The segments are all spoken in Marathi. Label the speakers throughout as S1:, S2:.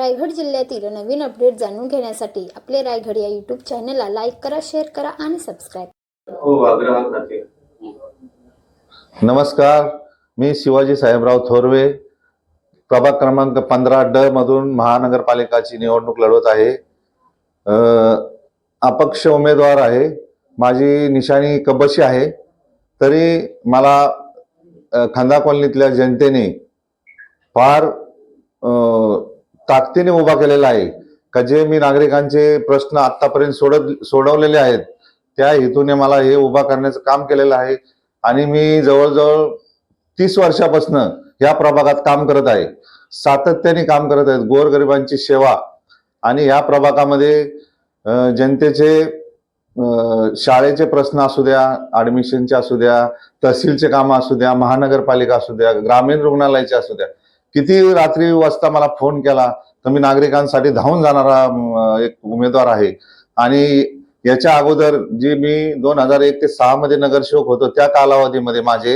S1: रायगड जिल्ह्यातील नवीन अपडेट जाणून घेण्यासाठी आपले रायगड या यूट्यूब चॅनलला लाईक करा, शेअर करा आणि सबस्क्राईब
S2: नमस्कार, मी शिवाजी साहेबराव थोरवे, प्रभाग क्रमांक 15D मधून महानगरपालिकाची निवडणूक लढवत आहे. अपक्ष उमेदवार आहे. माझी निशाणी कबशी आहे. तरी मला खांदा कॉलनीतल्या जनतेने फार ताकदीने उभा केलेला आहे का जे मी नागरिकांचे प्रश्न आतापर्यंत सोडवलेले आहेत त्या हेतूने मला हे उभा करण्याचं काम केलेलं आहे. आणि मी जवळजवळ 30 वर्षापासून या प्रभागात काम करत आहे. सातत्याने काम करत आहे. गोरगरिबांची सेवा आणि या प्रभागामध्ये जनतेचे शाळेचे प्रश्न असू द्या, ऍडमिशनचे असू द्या, तहसीलचे काम असू द्या, महानगरपालिका असू द्या, ग्रामीण रुग्णालयाचे असू द्या, किती रात्री वाजता मला फोन केला तर मी नागरिकांसाठी धावून जाणारा एक उमेदवार आहे. आणि याच्या अगोदर जी मी 2001 ते 6 मध्ये नगरसेवक होतो त्या कालावधीमध्ये माझे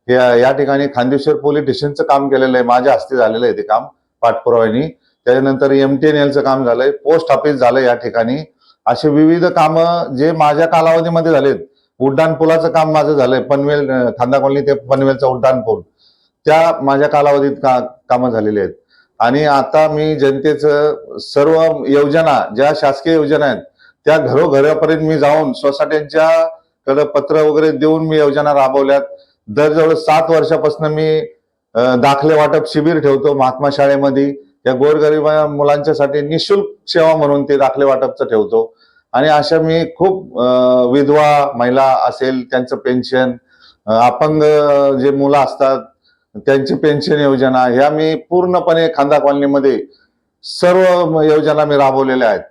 S2: या ठिकाणी खांदेश्वर पोलीस स्टेशनचं काम केलेलं आहे. माझ्या हस्ते झालेलं आहे ते काम पाठपुराव्याने. त्याच्यानंतर MTNLचं काम झालंय, पोस्ट ऑफिस झालं या ठिकाणी. असे विविध कामं जे माझ्या कालावधीमध्ये झालेत. उड्डाण पुलाचं काम माझं झालंय, पनवेल खांदा कॉलनी ते पनवेलचा उड्डाण पूल, त्या माझ्या कालावधीत कामं झालेली आहेत. आणि आता मी जनतेचं सर्व योजना, ज्या शासकीय योजना आहेत त्या घरोघरापर्यंत मी जाऊन सोसायट्यांच्या कडे पत्र वगैरे देऊन मी योजना राबवल्यात. दर जवळ 7 वर्षापासून मी दाखले वाटप शिबिर ठेवतो महात्मा शाळेमध्ये. या गोरगरीब मुलांच्यासाठी निशुल्क सेवा म्हणून ते दाखले वाटपचं ठेवतो. आणि अशा मी खूप विधवा महिला असेल त्यांचं पेन्शन, अपंग जे मुलं असतात त्यांची पेन्शन योजना, ह्या मी पूर्णपणे खांदा कॉलनीमध्ये सर्व योजना मी राबवलेल्या आहेत.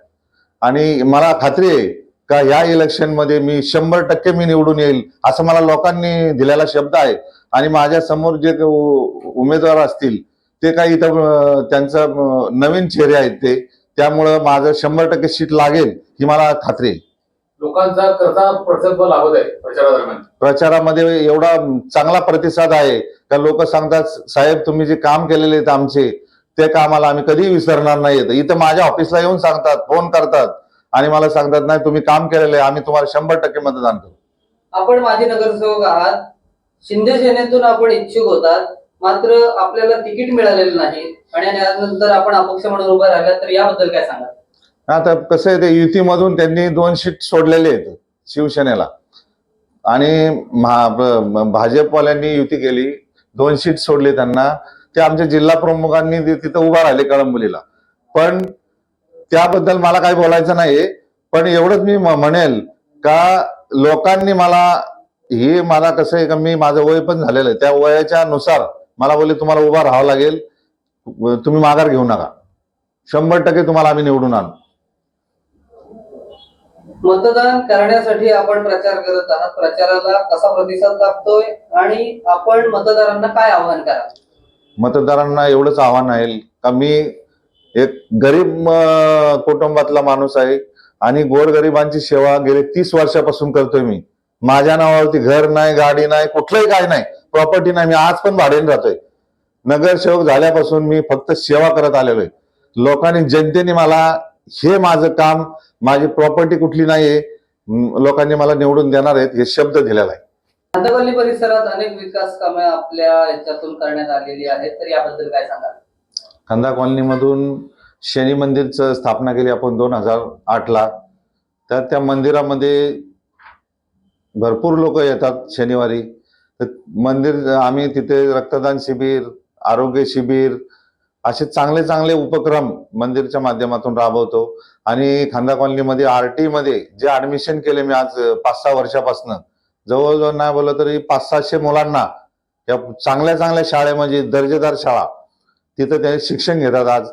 S2: आणि मला खात्री आहे का या इलेक्शन मध्ये मी 100% मी निवडून येईल असं मला लोकांनी दिलेला शब्द आहे. आणि माझ्या समोर जे उमेदवार असतील ते काही इथं त्यांचं नवीन चेहरे आहेत ते, त्यामुळं माझं 100% सीट लागेल ही मला खात्री आहे.
S3: लोकांचा कसा प्रतिसाद लाभत आहे प्रचारादरम्यान?
S2: प्रचारामध्ये एवढा चांगला प्रतिसाद आहे का लोक सांगतात साहेब तुम्ही जे काम केलेले आहेत आमचे ते कामाला आम्ही कधीही विसरणार नाहीत. इथं माझ्या ऑफिसला येऊन सांगतात, फोन करतात आणि मला सांगतात नाही तुम्ही काम केलेलं आहे, आम्ही तुम्हाला 100% मतदान करू.
S4: आपण माजी नगरसेवक आहात, शिंदे सेनेतून आपण इच्छुक होतात, मात्र आपल्याला तिकीट मिळालेलं नाही आणि त्यानंतर आपण अपक्ष म्हणून उभा राहिला, तर याबद्दल काय सांगाल?
S2: आता कसं आहे ते युतीमधून त्यांनी 2 सीट सोडलेले आहेत शिवसेनेला आणि भाजपवाल्यांनी युती केली, 2 सीट सोडले त्यांना. ते आमच्या जिल्हा प्रमुखांनी तिथं उभा राहिले कळंबोलीला. पण त्याबद्दल मला काही बोलायचं नाही. पण एवढंच मी म्हणेल का लोकांनी मला कसं आहे का मी माझं वय पण झालेलं आहे, त्या वयाच्या नुसार मला बोलले तुम्हाला उभा राहावं लागेल, तुम्ही माघार घेऊ नका, 100% तुम्हाला आम्ही निवडून आणू.
S4: मतदान करण्यासाठी आपण प्रचार करत आहात, प्रचाराला कसा प्रतिसाद लाभतोय आणि आपण मतदारांना काय आवाहन करा?
S2: मतदारांना एवढंच आव्हान आहे का मी एक गरीब कुटुंबातला माणूस आहे आणि गोरगरिबांची सेवा गेले 30 वर्षापासून करतोय मी. माझ्या नावावरती घर नाही, गाडी नाही, कुठलंही काय नाही, प्रॉपर्टी नाही. मी आज पण भाड्याने राहतोय. नगरसेवक झाल्यापासून मी फक्त सेवा करत आलेलो आहे. लोकांनी, जनतेने मला हे माझं काम, माझी प्रॉपर्टी कुठली नाहीये, लोकांनी मला निवडून देणार आहेत हे शब्द दिलेला आहे.
S4: खांदा कॉलनी परिसरात अनेक विकास कामे आपल्या याच्यातून करण्यात आलेली आहेत, तर याबद्दल काय सांगाल?
S2: खांदा कॉलनीमधून शनी मंदिरचं स्थापना केली आपण 2008ला. तर त्या मंदिरामध्ये भरपूर लोक येतात शनिवारी. तर मंदिर आम्ही तिथे रक्तदान शिबिर, आरोग्य शिबिर असे चांगले चांगले उपक्रम मंदिरच्या माध्यमातून राबवतो. आणि खांदा कॉलनीमध्ये RT मध्ये जे ऍडमिशन केले मी आज 5-6 वर्षापासून, जवळजवळ नाही बोललं तरी 500-600 मुलांना या चांगल्या चांगल्या शाळेमध्ये, दर्जेदार शाळा, तिथं ते शिक्षण घेतात. आज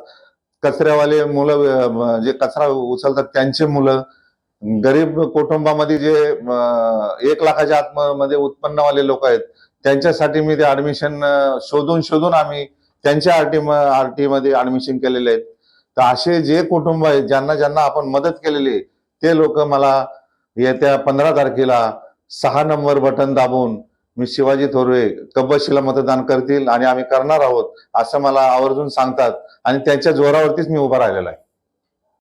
S2: कचऱ्यावाले मुलं जे कचरा उचलतात त्यांचे मुलं, गरीब कुटुंबामध्ये जे 1 लाखाच्या आतमध्ये उत्पन्नवाले लोक आहेत त्यांच्यासाठी मी ते ऍडमिशन शोधून आम्ही त्यांच्या RT मध्ये ऍडमिशन केलेले आहेत. तर असे जे कुटुंब आहेत ज्यांना आपण मदत केलेली आहे ते लोक मला येत्या 15 तारखेला 6 नंबर बटन दाबून मी शिवाजी थोरवे कब्बशीला मतदान करतील आणि आम्ही करणार आहोत असं मला आवर्जून सांगतात आणि त्यांच्या जोरावरतीच मी उभा राहिलेला आहे.